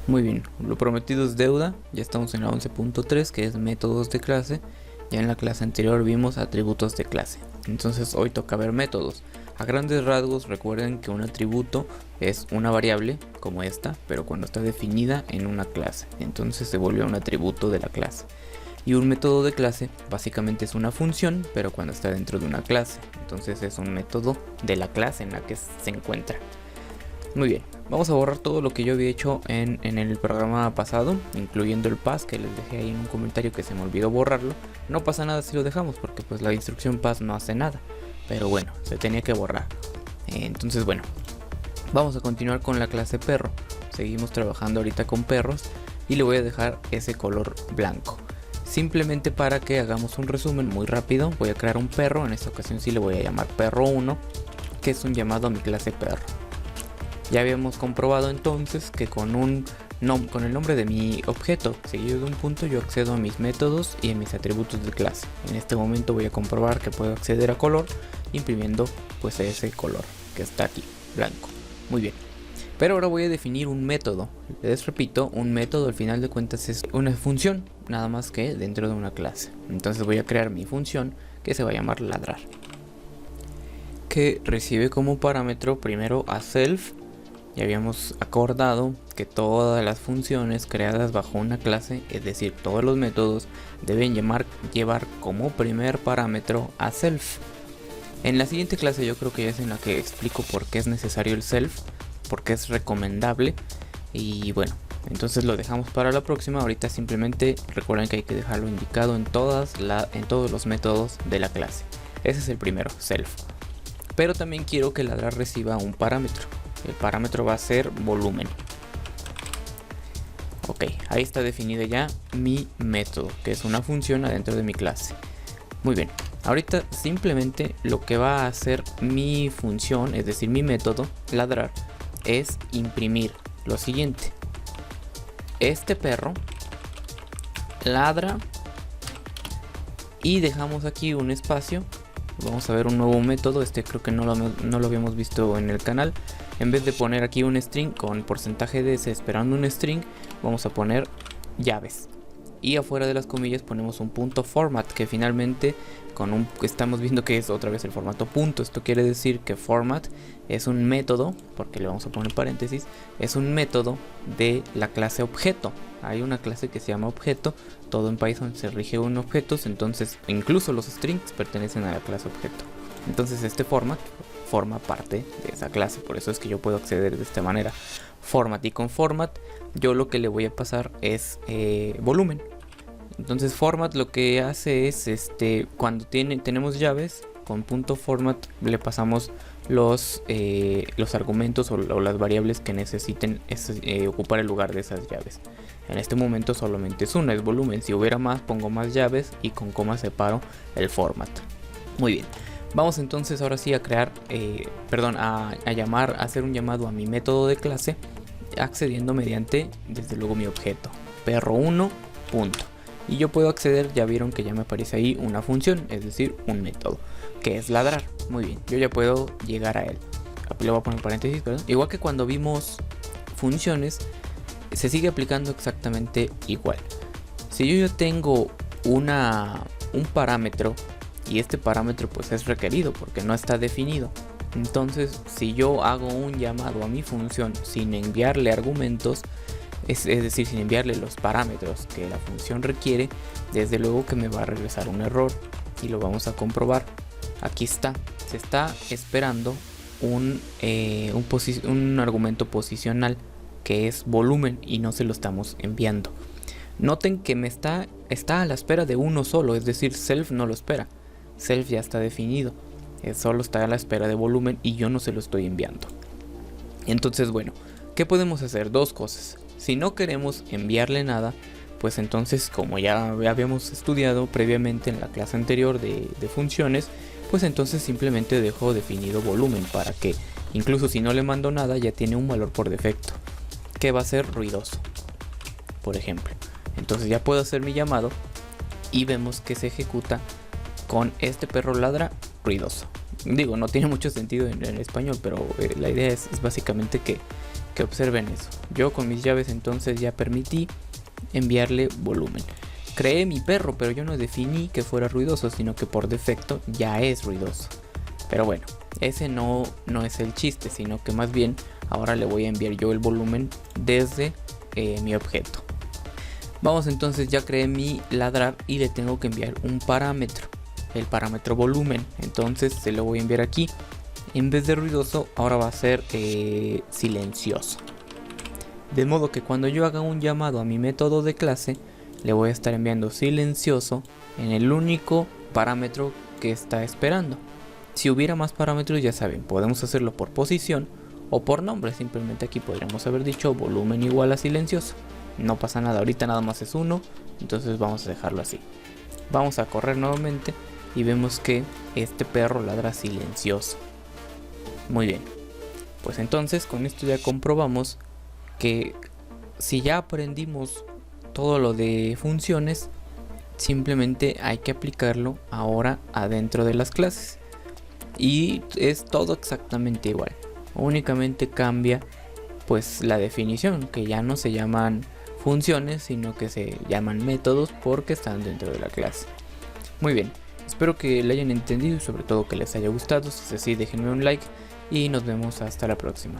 Muy bien, lo prometido es deuda. Ya estamos en la 11.3, que es métodos de clase. Ya en la clase anterior vimos atributos de clase, entonces hoy toca ver métodos. A grandes rasgos, recuerden que un atributo es una variable como esta, pero cuando está definida en una clase, entonces se vuelve un atributo de la clase. Y un método de clase básicamente es una función, pero cuando está dentro de una clase, entonces es un método de la clase en la que se encuentra. Muy bien, vamos a borrar todo lo que yo había hecho en el programa pasado, incluyendo el pass, que les dejé ahí en un comentario que se me olvidó borrarlo. No pasa nada si lo dejamos, porque pues la instrucción pass no hace nada, pero bueno, se tenía que borrar. Entonces bueno, vamos a continuar con la clase perro. Seguimos trabajando ahorita con perros y le voy a dejar ese color blanco. Simplemente para que hagamos un resumen muy rápido, voy a crear un perro. En esta ocasión sí le voy a llamar perro1, que es un llamado a mi clase perro. Ya habíamos comprobado entonces que con el nombre de mi objeto seguido de un punto yo accedo a mis métodos y a mis atributos de clase. En este momento voy a comprobar que puedo acceder a color imprimiendo pues ese color que está aquí, blanco. Muy bien. Pero ahora voy a definir un método. Les repito, un método al final de cuentas es una función, nada más que dentro de una clase. Entonces voy a crear mi función que se va a llamar ladrar, que recibe como parámetro primero a self. Ya habíamos acordado que todas las funciones creadas bajo una clase, es decir, todos los métodos, deben llevar como primer parámetro a self. En la siguiente clase yo creo que es en la que explico por qué es necesario el self, por qué es recomendable. Y bueno, entonces lo dejamos para la próxima. Ahorita simplemente recuerden que hay que dejarlo indicado en todos los métodos de la clase. Ese es el primero, self. Pero también quiero que ladrar reciba un parámetro. El parámetro va a ser volumen. Ok, ahí está definido ya mi método, que es una función adentro de mi clase. Muy bien, ahorita simplemente lo que va a hacer mi función, es decir, mi método, ladrar, es imprimir lo siguiente. Este perro ladra y dejamos aquí un espacio. Vamos a ver un nuevo método, creo que no lo habíamos visto en el canal. En vez de poner aquí un string con porcentaje de s esperando un string, vamos a poner llaves. Y afuera de las comillas ponemos un punto format, que finalmente estamos viendo que es otra vez el formato punto. Esto quiere decir que format es un método, porque le vamos a poner paréntesis, es un método de la clase objeto. Hay una clase que se llama objeto, todo en Python se rige con objetos, entonces incluso los strings pertenecen a la clase objeto. Entonces este format forma parte de esa clase, por eso es que yo puedo acceder de esta manera. Format, y con format yo lo que le voy a pasar es volumen. Entonces format lo que hace es cuando tenemos llaves, con punto format le pasamos los argumentos o las variables que necesiten ocupar el lugar de esas llaves. En este momento solamente es una, es volumen. Si hubiera más, pongo más llaves y con coma separo el format. Muy bien, vamos entonces ahora sí a crear, a hacer un llamado a mi método de clase, accediendo mediante, desde luego, mi objeto perro1 punto. Y yo puedo acceder, ya vieron que ya me aparece ahí una función, es decir, un método, que es ladrar. Muy bien, yo ya puedo llegar a él. Le voy a poner paréntesis, perdón. Igual que cuando vimos funciones, se sigue aplicando exactamente igual. Si yo ya tengo un parámetro y este parámetro pues es requerido porque no está definido, entonces si yo hago un llamado a mi función sin enviarle argumentos, es decir, sin enviarle los parámetros que la función requiere, desde luego que me va a regresar un error y lo vamos a comprobar. Aquí está, se está esperando un argumento posicional que es volumen y no se lo estamos enviando. Noten que está a la espera de uno solo, es decir, self no lo espera, self ya está definido, solo está a la espera de volumen y yo no se lo estoy enviando. Entonces bueno, ¿qué podemos hacer? Dos cosas. Si no queremos enviarle nada, pues entonces, como ya habíamos estudiado previamente en la clase anterior de funciones, pues entonces simplemente dejo definido volumen para que incluso si no le mando nada ya tiene un valor por defecto que va a ser ruidoso, por ejemplo. Entonces ya puedo hacer mi llamado y vemos que se ejecuta con este perro ladra ruidoso. Digo, no tiene mucho sentido en español, pero la idea es básicamente que que observen eso. Yo con mis llaves entonces ya permití enviarle volumen. Creé mi perro, pero yo no definí que fuera ruidoso, sino que por defecto ya es ruidoso. Pero bueno, ese no es el chiste, sino que más bien ahora le voy a enviar yo el volumen desde mi objeto. Vamos, entonces ya creé mi ladrar y le tengo que enviar un parámetro, el parámetro volumen. Entonces se lo voy a enviar aquí. En vez de ruidoso, ahora va a ser silencioso. De modo que cuando yo haga un llamado a mi método de clase, le voy a estar enviando silencioso en el único parámetro que está esperando. Si hubiera más parámetros, ya saben, podemos hacerlo por posición o por nombre. Simplemente aquí podríamos haber dicho volumen igual a silencioso. No pasa nada, ahorita nada más es 1, entonces vamos a dejarlo así. Vamos a correr nuevamente y vemos que este perro ladra silencioso. Muy bien, pues entonces con esto ya comprobamos que si ya aprendimos todo lo de funciones, simplemente hay que aplicarlo ahora adentro de las clases. Y es todo exactamente igual. Únicamente cambia pues la definición, que ya no se llaman funciones, sino que se llaman métodos porque están dentro de la clase. Muy bien, espero que le hayan entendido y sobre todo que les haya gustado. Si es así, déjenme un like y nos vemos hasta la próxima.